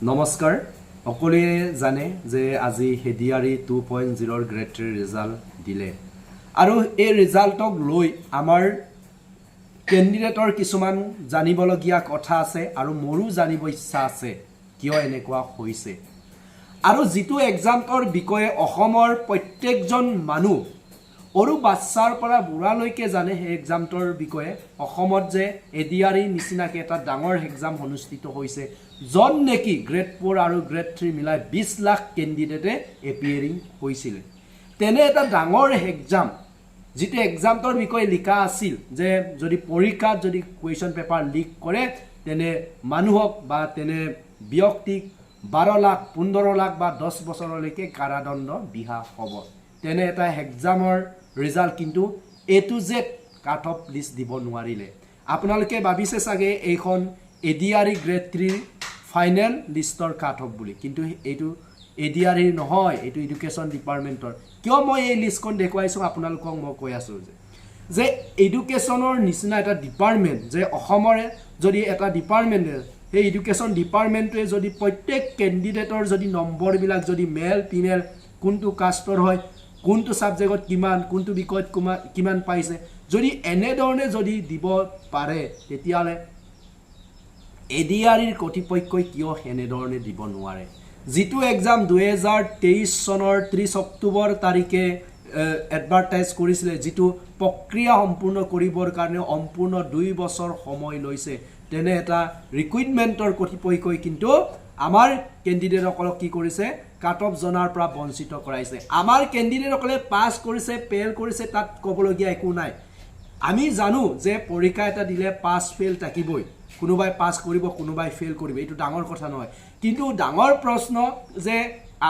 নমস্কাৰ সকলোৱে জানে যে আজি ADRE 2.0 গ্ৰেড 3 ৰিজাল্ট দিলে আৰু এই ৰিজাল্টক লৈ আমাৰ কেণ্ডিডেটৰ কিছুমান জানিবলগীয়া কথা আছে আৰু মোৰো জানিব ইচ্ছা আছে কিয় এনেকুৱা হৈছে আৰু যেটো এক্সামৰ বিষয়ে অসমৰ প্ৰত্যেকজন মানুহ আৰু বাচ্চাৰ পৰা বুঢ়ালৈকে জানে এই এক্সামৰ বিষয়ে অসমত যে ADRE নিচিনাকে এটা ডাঙৰ এক্সাম অনুষ্ঠিত হৈছে জন নেকি গ্ৰেড 4 আৰু গ্ৰেড 3 মিলাই 20 লাখ কেণ্ডিডেটে এপিয়াৰিং হৈছিল তেনে এটা ডাঙৰ এক্সাম যেটো এক্সামৰ বিষয়ে লিখা আছিল যে যদি পৰীক্ষাত যদি কোৱেশ্চন পেপাৰ লিক কৰে তেনে মানুহক বা তেনে ব্যক্তিক 12 লাখ 15 লাখ বা 10 বছৰলৈকে কাৰাদণ্ড বিহা হ'ব তেনে এটা এক্সামৰ ৰিজাল্ট কিন্তু A to Z cut off list দিব নোৱাৰিলে আপোনালোকে ভাবিছে চাগে এইখন ADRE গ্ৰেড 3 ফাইনেল লিষ্টৰ কাট অফ বুলি কিন্তু এইটো ADRE নহয় এইটো এডুকেশ্যন ডিপাৰ্টমেণ্টৰ কিয় মই এই লিষ্টখন দেখুৱাইছো আপোনালোকক মই কৈ আছো যে এডুকেশ্যনৰ নিচিনা এটা ডিপাৰ্টমেণ্ট যে অসমৰে যদি এটা ডিপাৰ্টমেণ্ট এই এডুকেশ্যন ডিপাৰ্টমেণ্টে যদি প্ৰত্যেক কেণ্ডিডেটৰ যদি নম্বৰ বিলাক যদি মেল ফিমেল কোনটো কাষ্টৰ হয় কোনটো সাবজেক্টত কিমান কোনটো বিষয়ত কিমান পাইছে যদি এনে ধৰণে যদি দিব পাৰে তেতিয়ালে ADRE কৰ্তৃপক্ষই কিয় এনে ধৰণে দিব নোৱাৰে যেটো এক্সাম 2023 চনৰ 30 অক্টোবৰ তাৰিখে এডভাৰটাইজ কৰিছিল যেটো প্ৰক্ৰিয়া সম্পূৰ্ণ কৰিবৰ কাৰণে সম্পূৰ্ণ 2 বছৰ সময় লৈছে তেনে এটা ৰিক্ৰুটমেন্টৰ কৰ্তৃপক্ষই কিন্তু আমাৰ কেণ্ডিডেটসকলক কি কৰিছে কাট অফ জনাৰ পৰা বঞ্চিত কৰাইছে আমাৰ কেণ্ডিডেটসকলে পাস কৰিছে ফেল কৰিছে তাত ক'বলগীয়া একো নাই আমি জানো যে পৰীক্ষা এটা দিলে পাস ফেল থাকিবই কোনোবাই পাস কৰিব কোনোবাই ফেল কৰিব এটো ডাঙৰ কথা নহয় কিন্তু ডাঙৰ প্ৰশ্ন যে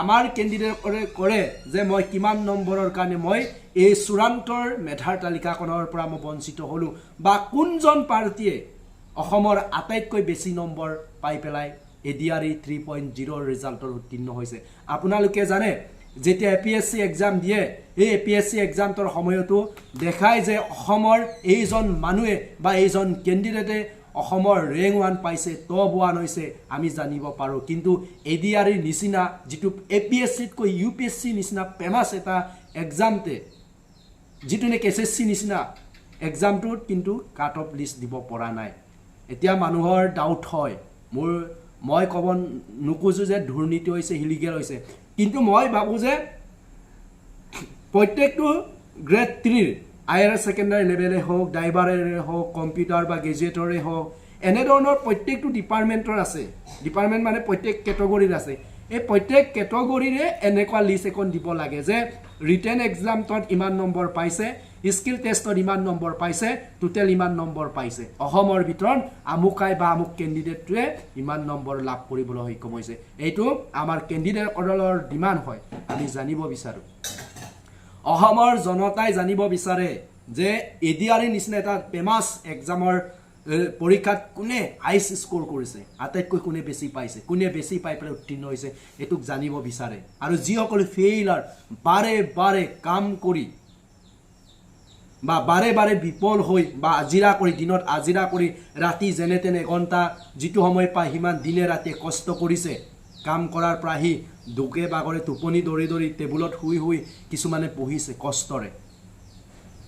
আমাৰ কেণ্ডিডেটৰে কৰে যে মই কিমান নম্বৰৰ কাৰণে মই এই চূড়ান্তৰ মেধাৰ তালিকাখনৰ পৰা মই বঞ্চিত হলো বা কোনজন পাৰ্টিয়ে অসমৰ আটাইতকৈ বেছি নম্বৰ পাই পেলাই ADRE 3.0 ৰিজাল্টৰ উত্তীৰ্ণ হৈছে আপোনালোকে জানে যেতিয়া APSC এক্সাম দিয়ে এই APSC এক্সামৰ সময়তো দেখায় যে অসমৰ এইজন মানুহে বা এইজন কেণ্ডিডেটে অসমৰ ৰেংক 1 পাইছে টপ 1 হৈছে আমি জানিব পাৰো কিন্তু ADRE নিচিনা যেটো APSC কৈ UPSC নিচিনা ফেমাস এটা এক্সামতে যেটো নে SSC নিচিনা এক্সামটোত কিন্তু কাট অফ লিষ্ট দিব পৰা নাই এতিয়া মানুহৰ ডাউট হয় মই ক'ব নুকুজো যে দুৰ্নীতি হৈছে ইলিগেল হৈছে কিন্তু মই ভাবো যে প্ৰত্যেকটো গ্ৰেড 3 হায়াৰ সেকেন্ডাৰী লেভেলে হোক ড্ৰাইভাৰে হোক কম্পিউটাৰ বা গ্ৰেজুৱেটৰে হোক এনে ধৰণৰ প্ৰত্যেকটো ডিপাৰ্টমেন্টৰ আছে ডিপাৰ্টমেন্ট মানে প্ৰত্যেক কেটেগৰীৰ আছে এই প্ৰত্যেক কেটেগৰীৰে এনেকুৱা লিষ্ট এখন দিব লাগে যে ৰিটেন এক্সামত ইমান নম্বৰ পাইছে স্কিল টেষ্টত ইমান নম্বৰ পাইছে টোটাল ইমান নম্বৰ পাইছে অসমৰ ভিতৰত আমুকাই বা আমুক কেণ্ডিডেটটোৱে ইমান নম্বৰ লাভ কৰিবলৈ সক্ষম হৈছে এইটো আমাৰ কেণ্ডিডেট অৰ্ডাৰৰ ডিমান্ড হয় আমি জানিব বিচাৰো অসমৰ জনতাই জানিব বিচাৰে যে ADRE নিচিনা এটা ফেমাস এক্সামৰ পৰীক্ষাত কোনে হাইছ স্কোৰ কৰিছে আটাইতকৈ কোনে বেছি পাইছে কোনে বেছি পাই পেলাই উত্তীৰ্ণ হৈছে এটুক জানিব বিচাৰে আৰু যিসকল ফেইলাৰ বাৰে কাম কৰি বা বাৰে বিপল হৈ বা আজিৰা কৰি দিনত আজিৰা কৰি ৰাতি যেনে তেনে ঘণ্টা যেটো সময় পাই হিমান দিনে ৰাতি কষ্ট কৰিছে কাম কৰাৰ পৰা হি দুকে বাগৰে টোপনি দৰি টেবুলত শুই কিছুমানে পঢ়িছে কষ্টৰে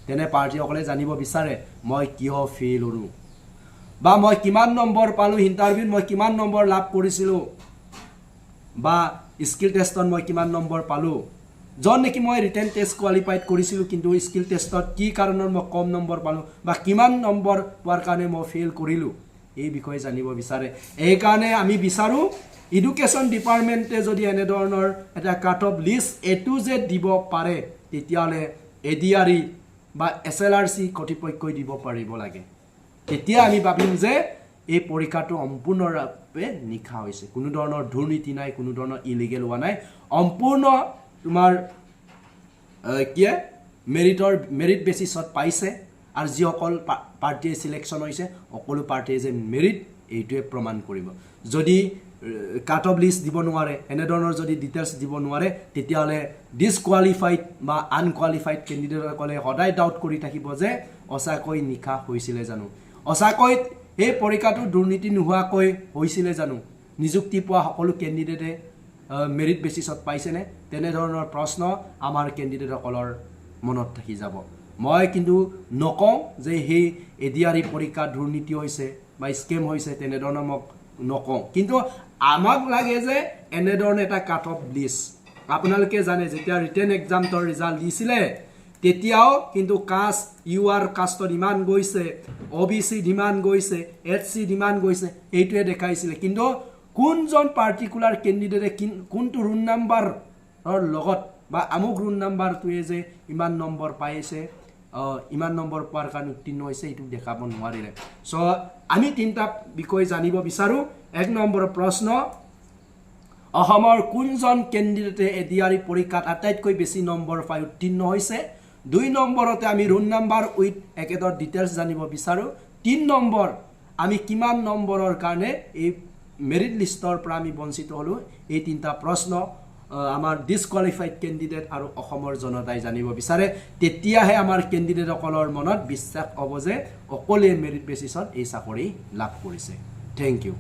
তেনে পাৰ্টিসকলে জানিব বিচাৰে মই কিয় ফেইল হলো বা মই কিমান নম্বৰ পালো ইন্টাৰভিউত মই কিমান নম্বৰ লাভ কৰিছিলো বা স্কিল টেষ্টত মই কিমান নম্বৰ পালো জন নেকি মই ৰিটেন টেষ্ট কোৱালিফাইড কৰিছিলো কিন্তু স্কিল টেষ্টত কি কাৰণত মই কম নম্বৰ পালো বা কিমান নম্বৰ পোৱাৰ কাৰণে মই ফেইল কৰিলো এই বিষয়ে জানিব বিচাৰে এই কাৰণে আমি বিচাৰো এডুকেশ্যন ডিপাৰ্টমেন্টে যদি এনে ধৰণৰ এটা cut off list A to Z দিব পাৰে তেতিয়ালে ADRE বা SLRC কৰ্তৃপক্ষই দিব পাৰিব লাগে তেতিয়া আমি ভাবিম যে এই পৰীক্ষাটো সম্পূৰ্ণৰূপে নিখা হৈছে কোনো ধৰণৰ দুৰ্নীতি নাই কোনো ধৰণৰ ইলিগেল হোৱা নাই সম্পূৰ্ণ তোমাৰ কি মেৰিট বেচিছত পাইছে আৰু যিসকল পাৰ্টিয়ে সিলেকশন হৈছে সকলো পাৰ্টিয়ে যে মেৰিট এইটোৱে প্ৰমাণ কৰিব যদি কাট অফ লিষ্ট দিব নোৱাৰে এনে ধৰণৰ যদি ডিটেইলছ দিব নোৱাৰে তেতিয়ালে ডিসকোৱালিফাইড বা আনকোৱালিফাইড কেণ্ডিডেটসকলে সদায় ডাউট কৰি থাকিব যে অসাকৈ নিখা হৈছিলে জানো অসাকৈ এই পৰীক্ষাটো দুৰ্নীতি নোহোৱাকৈ হৈছিলে জানো নিযুক্তি পোৱা সকলো কেণ্ডিডেটে মেৰিট বেচিছত পাইছেনে তেনেধৰণৰ প্ৰশ্ন আমাৰ কেণ্ডিডেটসকলৰ মনত থাকি যাব মই কিন্তু নকওঁ যে সেই ADRE পৰীক্ষা দুৰ্নীতি হৈছে বা স্কেম হৈছে তেনেধৰণৰ মোক নকওঁ কিন্তু আমাক লাগে যে এনেধৰণৰ এটা কাট অফ লিষ্ট আপোনালোকে জানে যেতিয়া ৰিটেন এক্সামৰ ৰিজাল্ট দিছিলে তেতিয়াও কিন্তু কাষ্ট UR কাষ্টৰ ইমান গৈছে OBC ডিমাণ্ড গৈছে HC ডিমাণ্ড গৈছে এইটোৱে দেখাইছিলে কিন্তু কোনজন পাৰ্টিকুলাৰ কেণ্ডিডেটে কোনটো ৰুল নাম্বাৰৰ লগত বা আমুক ৰুল নাম্বাৰটোৱে যে ইমান নম্বৰ পাইছে ইমান নম্বৰ পোৱাৰ কাৰণে উত্তীৰ্ণ হৈছে এইটো দেখাব নোৱাৰিলে সো আমি তিনিটা বিষয় জানিব বিচাৰো এক নম্বৰৰ প্ৰশ্ন অসমৰ কোনজন কেণ্ডিডেটে ADRE পৰীক্ষাত আটাইতকৈ বেছি নম্বৰ পাই উত্তীৰ্ণ হৈছে 2 নম্বৰতে আমি ৰুল নাম্বাৰ উইথ একেডৰ ডিটেইলছ জানিব বিচাৰো 3 নম্বৰ আমি কিমান নম্বৰৰ কাৰণে এই মেৰিট লিষ্টৰ পৰা আমি বঞ্চিত হলো এই তিনিটা প্ৰশ্ন আমাৰ ডিসকোৱালিফাইড কেণ্ডিডেট আৰু অসমৰ জনতাই জানিব বিচাৰে তেতিয়াহে আমাৰ কেণ্ডিডেটসকলৰ মনত বিশ্বাস হ'ব যে অকলে মেৰিট বেচিছত এই চাকৰি লাভ কৰিছে থ্যাংক ইউ